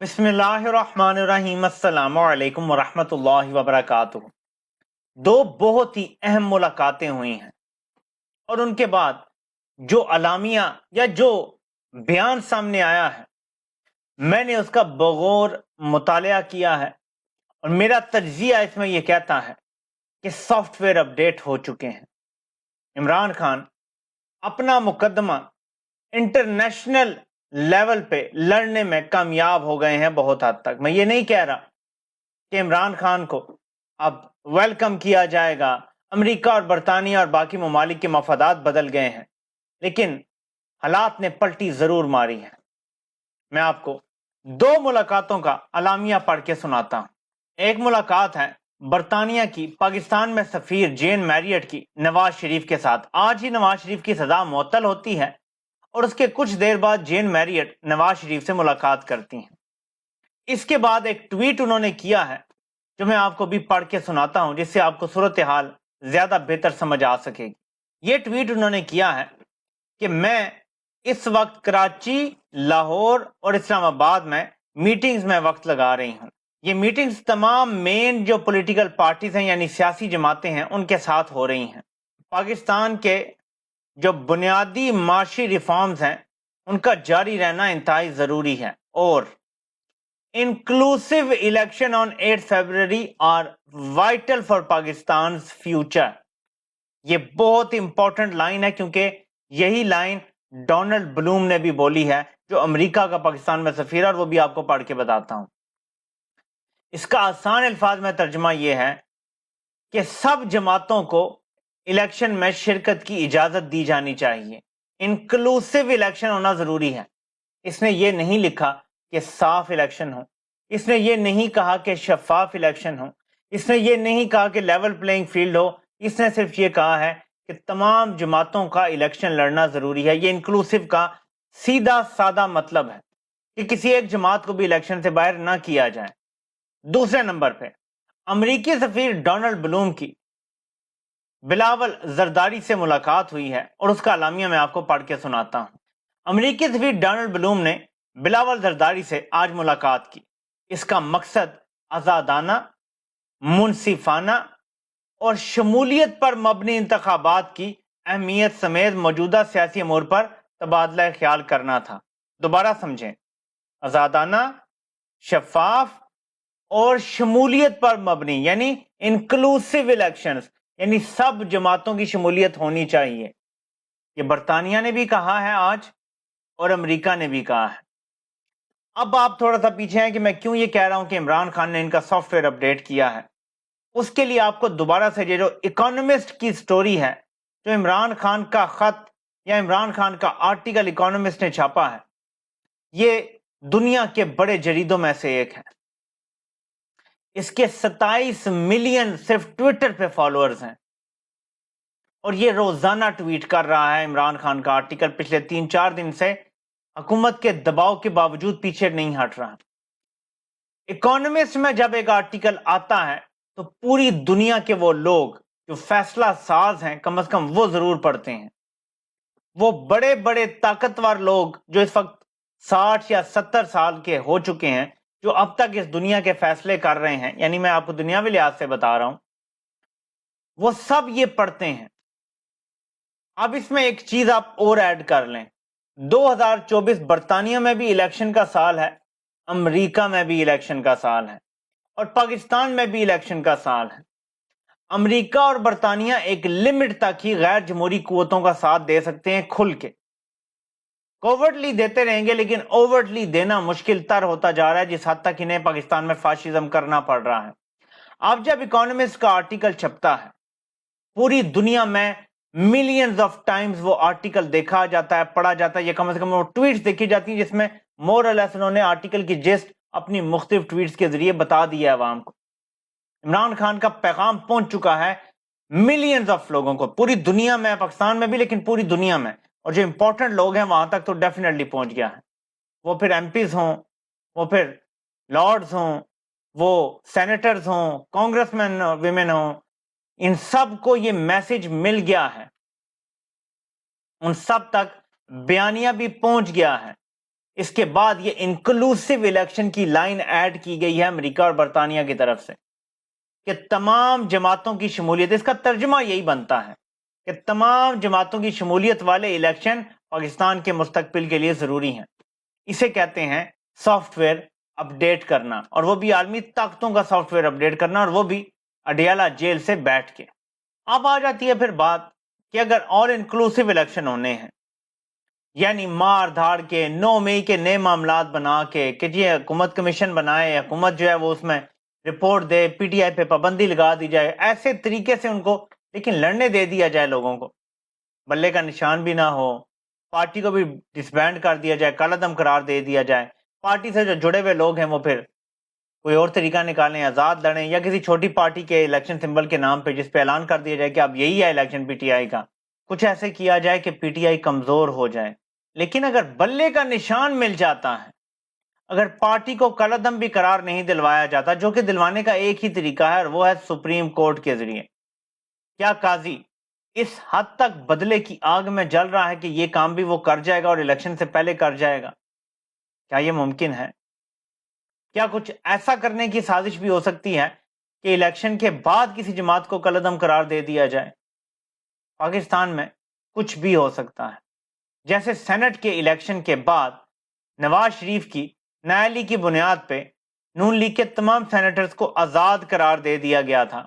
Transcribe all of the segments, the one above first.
بسم اللہ الرحمن الرحیم، السلام علیکم ورحمۃ اللہ وبرکاتہ۔ دو بہت ہی اہم ملاقاتیں ہوئی ہیں اور ان کے بعد جو اعلامیہ یا جو بیان سامنے آیا ہے، میں نے اس کا بغور مطالعہ کیا ہے اور میرا تجزیہ اس میں یہ کہتا ہے کہ سافٹ ویئر اپڈیٹ ہو چکے ہیں۔ عمران خان اپنا مقدمہ انٹرنیشنل لیول پہ لڑنے میں کامیاب ہو گئے ہیں بہت حد تک۔ میں یہ نہیں کہہ رہا کہ عمران خان کو اب ویلکم کیا جائے گا، امریکہ اور برطانیہ اور باقی ممالک کے مفادات بدل گئے ہیں، لیکن حالات نے پلٹی ضرور ماری ہے۔ میں آپ کو دو ملاقاتوں کا اعلامیہ پڑھ کے سناتا ہوں۔ ایک ملاقات ہے برطانیہ کی پاکستان میں سفیر جین میریٹ کی نواز شریف کے ساتھ۔ آج ہی نواز شریف کی سزا معطل ہوتی ہے اور اس کے کچھ دیر بعد جین میریٹ نواز شریف سے ملاقات کرتی ہیں۔ اس کے بعد ایک ٹویٹ انہوں نے کیا ہے جو میں آپ کو بھی پڑھ کے سناتا ہوں، جس سے آپ کو صورتحال زیادہ بہتر سمجھ آ سکے گی۔ یہ ٹویٹ انہوں نے کیا ہے کہ میں اس وقت کراچی، لاہور اور اسلام آباد میں میٹنگز میں وقت لگا رہی ہوں۔ یہ میٹنگز تمام مین جو پولیٹیکل پارٹیز ہیں یعنی سیاسی جماعتیں ہیں ان کے ساتھ ہو رہی ہیں۔ پاکستان کے جو بنیادی معاشی ریفارمز ہیں ان کا جاری رہنا انتہائی ضروری ہے، اور inclusive election on 8 February are vital for Pakistan's future۔ یہ بہت امپورٹنٹ لائن ہے کیونکہ یہی لائن ڈونلڈ بلوم نے بھی بولی ہے جو امریکہ کا پاکستان میں سفیر ہے، اور وہ بھی آپ کو پڑھ کے بتاتا ہوں۔ اس کا آسان الفاظ میں ترجمہ یہ ہے کہ سب جماعتوں کو الیکشن میں شرکت کی اجازت دی جانی چاہیے۔ انکلوسیو الیکشن ہونا ضروری ہے۔ اس نے یہ نہیں لکھا کہ صاف الیکشن ہو، اس نے یہ نہیں کہا کہ شفاف الیکشن ہو، اس نے یہ نہیں کہا کہ لیول پلینگ فیلڈ ہو، اس نے صرف یہ کہا ہے کہ تمام جماعتوں کا الیکشن لڑنا ضروری ہے۔ یہ انکلوسیو کا سیدھا سادہ مطلب ہے کہ کسی ایک جماعت کو بھی الیکشن سے باہر نہ کیا جائے۔ دوسرے نمبر پہ امریکی سفیر ڈونلڈ بلوم کی بلاول زرداری سے ملاقات ہوئی ہے اور اس کا اعلامیہ میں آپ کو پڑھ کے سناتا ہوں۔ امریکی سفیر ڈونلڈ بلوم نے بلاول زرداری سے آج ملاقات کی۔ اس کا مقصد آزادانہ، منصفانہ اور شمولیت پر مبنی انتخابات کی اہمیت سمیت موجودہ سیاسی امور پر تبادلہ خیال کرنا تھا۔ دوبارہ سمجھیں، آزادانہ، شفاف اور شمولیت پر مبنی یعنی انکلوسیو الیکشنز، یعنی سب جماعتوں کی شمولیت ہونی چاہیے۔ یہ برطانیہ نے بھی کہا ہے آج اور امریکہ نے بھی کہا ہے۔ اب آپ تھوڑا سا پیچھے ہیں کہ میں کیوں یہ کہہ رہا ہوں کہ عمران خان نے ان کا سافٹ ویئر اپڈیٹ کیا ہے۔ اس کے لیے آپ کو دوبارہ سے یہ جو اکانومسٹ کی سٹوری ہے، جو عمران خان کا خط یا عمران خان کا آرٹیکل اکانومسٹ نے چھاپا ہے، یہ دنیا کے بڑے جریدوں میں سے ایک ہے۔ اس کے 27 ملین صرف ٹویٹر پہ فالوورز ہیں اور یہ روزانہ ٹویٹ کر رہا ہے عمران خان کا آرٹیکل۔ پچھلے 3-4 دن سے حکومت کے دباؤ کے باوجود پیچھے نہیں ہٹ رہا۔ اکانومسٹ میں جب ایک آرٹیکل آتا ہے تو پوری دنیا کے وہ لوگ جو فیصلہ ساز ہیں کم از کم وہ ضرور پڑھتے ہیں۔ وہ بڑے بڑے طاقتور لوگ جو اس وقت 60 یا 70 سال کے ہو چکے ہیں، جو اب تک اس دنیا کے فیصلے کر رہے ہیں، یعنی میں آپ کو دنیاوی لحاظ سے بتا رہا ہوں، وہ سب یہ پڑھتے ہیں۔ اب اس میں ایک چیز آپ اور ایڈ کر لیں، 2024 برطانیہ میں بھی الیکشن کا سال ہے، امریکہ میں بھی الیکشن کا سال ہے، اور پاکستان میں بھی الیکشن کا سال ہے۔ امریکہ اور برطانیہ ایک لمٹ تک ہی غیر جمہوری قوتوں کا ساتھ دے سکتے ہیں، کھل کے کوورٹلی دیتے رہیں گے، لیکن اوورٹلی دینا مشکل تر ہوتا جا رہا ہے، جس حد تک انہیں پاکستان میں فاشزم کرنا پڑ رہا ہے۔ اب جب اکانومسٹ کا آرٹیکل چھپتا ہے، پوری دنیا میں ملینز آف ٹائمز وہ آرٹیکل دیکھا جاتا ہے، پڑھا جاتا ہے، یہ کم از کم وہ ٹویٹس دیکھی جاتی ہیں جس میں مور اور لیس انہوں نے آرٹیکل کی جسٹ اپنی مختلف ٹویٹس کے ذریعے بتا دیا ہے عوام کو۔ عمران خان کا پیغام پہنچ چکا ہے ملینز آف لوگوں کو، پوری دنیا میں، پاکستان میں بھی لیکن پوری دنیا میں، اور جو امپورٹنٹ لوگ ہیں وہاں تک تو ڈیفینیٹلی پہنچ گیا ہے۔ وہ پھر ایم پیز ہوں، وہ پھر لارڈز ہوں، وہ سینیٹرز ہوں، کانگریس مین ویمن ہوں، ان سب کو یہ میسج مل گیا ہے، ان سب تک بیانیہ بھی پہنچ گیا ہے اس کے بعد یہ انکلوسیو الیکشن کی لائن ایڈ کی گئی ہے امریکہ اور برطانیہ کی طرف سے کہ تمام جماعتوں کی شمولیت، اس کا ترجمہ یہی بنتا ہے کہ تمام جماعتوں کی شمولیت والے الیکشن پاکستان کے مستقبل کے لیے ضروری ہیں۔ اسے کہتے ہیں سافٹ ویئر اپڈیٹ کرنا، اور وہ بھی عالمی طاقتوں کا سافٹ ویئر اپڈیٹ کرنا، اور وہ بھی اڈیالہ جیل سے بیٹھ کے۔ اب آ جاتی ہے پھر بات کہ اگر آل انکلوسیو الیکشن ہونے ہیں، یعنی مار دھاڑ کے 9 مئی کے نئے معاملات بنا کے کہ جی حکومت کمیشن بنائے، حکومت جو ہے وہ اس میں report they, P T I پہ پابندی لگا دی جائے، ایسے طریقے سے ان کو لیکن لڑنے دے دیا جائے، لوگوں کو بلے کا نشان بھی نہ ہو، پارٹی کو بھی ڈسبینڈ کر دیا جائے، کالعدم قرار دے دیا جائے، پارٹی سے جو جڑے ہوئے لوگ ہیں وہ پھر کوئی اور طریقہ نکالیں، آزاد لڑیں، یا کسی چھوٹی پارٹی کے الیکشن سمبل کے نام پہ جس پہ اعلان کر دیا جائے کہ اب یہی ہے الیکشن پی ٹی آئی کا، کچھ ایسے کیا جائے کہ پی ٹی آئی کمزور ہو جائے۔ لیکن اگر بلے کا نشان مل جاتا ہے، اگر پارٹی کو کالعدم بھی قرار نہیں دلوایا جاتا، جو کہ دلوانے کا ایک ہی طریقہ ہے اور وہ ہے سپریم کورٹ کے ذریعے، کیا قاضی اس حد تک بدلے کی آگ میں جل رہا ہے کہ یہ کام بھی وہ کر جائے گا اور الیکشن سے پہلے کر جائے گا؟ کیا یہ ممکن ہے؟ کیا کچھ ایسا کرنے کی سازش بھی ہو سکتی ہے کہ الیکشن کے بعد کسی جماعت کو کالعدم قرار دے دیا جائے؟ پاکستان میں کچھ بھی ہو سکتا ہے۔ جیسے سینٹ کے الیکشن کے بعد نواز شریف کی نااہلی کی بنیاد پہ نون لیگ کے تمام سینیٹرز کو آزاد قرار دے دیا گیا تھا،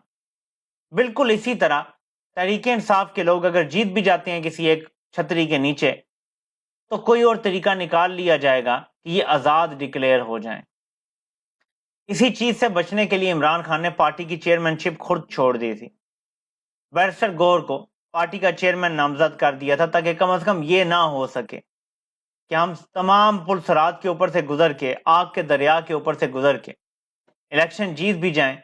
بالکل اسی طرح تحریک انصاف کے لوگ اگر جیت بھی جاتے ہیں کسی ایک چھتری کے نیچے تو کوئی اور طریقہ نکال لیا جائے گا کہ یہ آزاد ڈکلیئر ہو جائیں۔ اسی چیز سے بچنے کے لیے عمران خان نے پارٹی کی چیئرمین شپ خود چھوڑ دی تھی، بیرسٹر گور کو پارٹی کا چیئرمین نامزد کر دیا تھا تاکہ کم از کم یہ نہ ہو سکے کہ ہم تمام پلسرات کے اوپر سے گزر کے، آگ کے دریا کے اوپر سے گزر کے الیکشن جیت بھی جائیں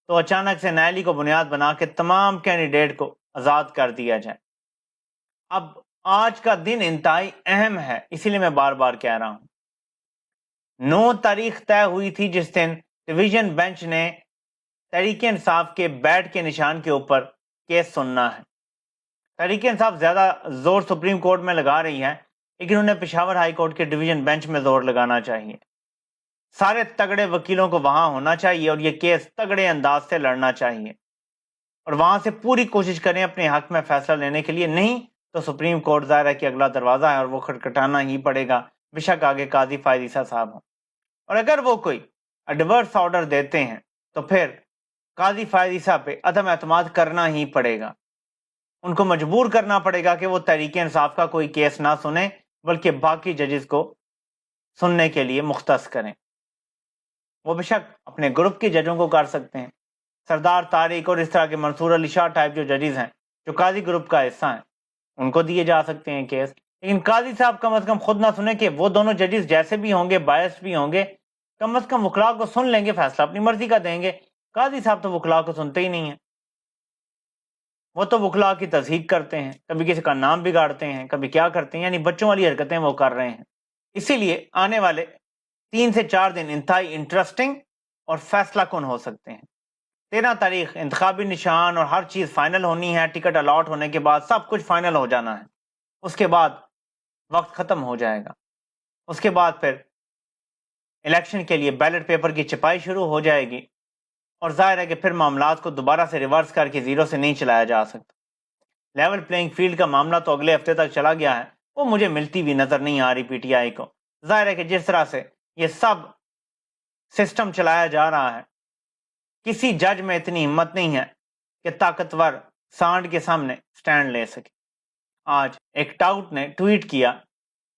تو اچانک سے نااہلی کو بنیاد بنا کے تمام کینڈیڈیٹ کو آزاد کر دیا جائے۔ اب آج کا دن انتہائی اہم ہے، اسی لیے میں بار بار کہہ رہا ہوں 9 تاریخ طے ہوئی تھی جس دن ڈویژن بینچ نے تحریک انصاف کے بیٹ کے نشان کے اوپر کیس سننا ہے۔ تحریک انصاف زیادہ زور سپریم کورٹ میں لگا رہی ہے، لیکن انہیں پشاور ہائی کورٹ کے ڈویژن بینچ میں زور لگانا چاہیے۔ سارے تگڑے وکیلوں کو وہاں ہونا چاہیے اور یہ کیس تگڑے انداز سے لڑنا چاہیے، اور وہاں سے پوری کوشش کریں اپنے حق میں فیصلہ لینے کے لیے۔ نہیں تو سپریم کورٹ ظاہر ہے کہ اگلا دروازہ ہے اور وہ کھٹکھٹانا ہی پڑے گا، بے شک آگے قاضی فائز عیسیٰ صاحب ہوں، اور اگر وہ کوئی ایڈورس آرڈر دیتے ہیں تو پھر قاضی فائز عیسیٰ پہ عدم اعتماد کرنا ہی پڑے گا، ان کو مجبور کرنا پڑے گا کہ وہ تحریک انصاف کا کوئی کیس نہ سنیں بلکہ باقی ججز کو سننے کے لیے مختص کریں۔ وہ بے شک اپنے گروپ کے ججوں کو کر سکتے ہیں، سردار طارق اور اس طرح کے منصور علی شاہ ٹائپ جو ججز ہیں جو قاضی گروپ کا حصہ ہیں ان کو دیے جا سکتے ہیں کیس، لیکن قاضی صاحب کم از کم خود نہ سنیں کہ وہ دونوں ججز جیسے بھی ہوں گے، بائس بھی ہوں گے، کم از کم وکلاء کو سن لیں گے، فیصلہ اپنی مرضی کا دیں گے۔ قاضی صاحب تو وکلاء کو سنتے ہی نہیں ہیں، وہ تو وکلاء کی تصحیح کرتے ہیں، کبھی کسی کا نام بگاڑتے ہیں، کبھی کیا کرتے ہیں، یعنی بچوں والی حرکتیں وہ کر رہے ہیں۔ اسی لیے آنے والے 3 سے 4 دن انتہائی انٹرسٹنگ اور فیصلہ کن ہو سکتے ہیں۔ 13 تاریخ انتخابی نشان اور ہر چیز فائنل ہونی ہے، ٹکٹ الاٹ ہونے کے بعد سب کچھ فائنل ہو جانا ہے، اس کے بعد وقت ختم ہو جائے گا، اس کے بعد پھر الیکشن کے لیے بیلٹ پیپر کی چھپائی شروع ہو جائے گی، اور ظاہر ہے کہ پھر معاملات کو دوبارہ سے ریورس کر کے زیرو سے نہیں چلایا جا سکتا۔ لیول پلینگ فیلڈ کا معاملہ تو اگلے ہفتے تک چلا گیا ہے، وہ مجھے ملتی بھی نظر نہیں آ رہی پی ٹی آئی کو۔ ظاہر ہے کہ جس طرح سے یہ سب سسٹم چلایا جا رہا ہے، کسی جج میں اتنی ہمت نہیں ہے کہ طاقتور سانڈ کے سامنے سٹینڈ لے سکے۔ آج ایک ٹاؤٹ نے ٹویٹ کیا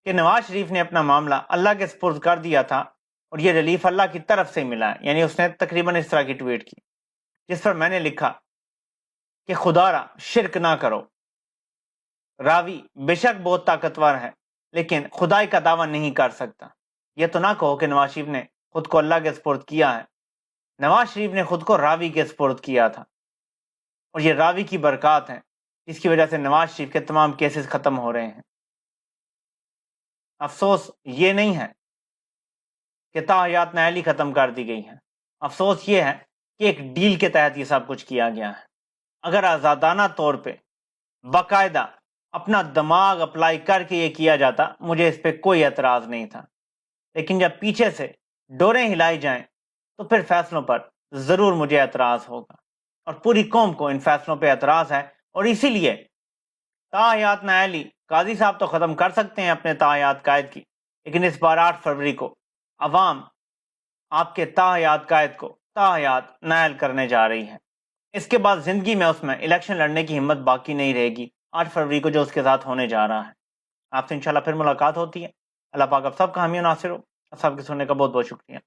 کہ نواز شریف نے اپنا معاملہ اللہ کے سپرد کر دیا تھا اور یہ ریلیف اللہ کی طرف سے ملا ہے، یعنی اس نے تقریباً اس طرح کی ٹویٹ کی، جس پر میں نے لکھا کہ خدا را شرک نہ کرو، راوی بے شک بہت طاقتور ہے لیکن خدائی کا دعویٰ نہیں کر سکتا۔ یہ تو نہ کہو کہ نواز شریف نے خود کو اللہ کے سپرد کیا ہے، نواز شریف نے خود کو راوی کے سپرد کیا تھا، اور یہ راوی کی برکات ہیں جس کی وجہ سے نواز شریف کے تمام کیسز ختم ہو رہے ہیں۔ افسوس یہ نہیں ہے کہ تاحیات نااہلی ختم کر دی گئی ہے، افسوس یہ ہے کہ ایک ڈیل کے تحت یہ سب کچھ کیا گیا ہے۔ اگر آزادانہ طور پہ باقاعدہ اپنا دماغ اپلائی کر کے یہ کیا جاتا، مجھے اس پہ کوئی اعتراض نہیں تھا، لیکن جب پیچھے سے ڈوریں ہلائی جائیں تو پھر فیصلوں پر ضرور مجھے اعتراض ہوگا، اور پوری قوم کو ان فیصلوں پہ اعتراض ہے، اور اسی لیے تاحیات نااہلی قاضی صاحب تو ختم کر سکتے ہیں اپنے تاحیات قائد کی، لیکن اس بار 8 فروری کو عوام آپ کے تاحیات قائد کو تاحیات نائل کرنے جا رہی ہے۔ اس کے بعد زندگی میں اس میں الیکشن لڑنے کی ہمت باقی نہیں رہے گی 8 فروری کو جو اس کے ساتھ ہونے جا رہا ہے۔ آپ سے انشاءاللہ پھر ملاقات ہوتی ہے۔ اللہ پاک آپ سب کا حامی و ناصر ہو۔ سب کے سننے کا بہت بہت شکریہ۔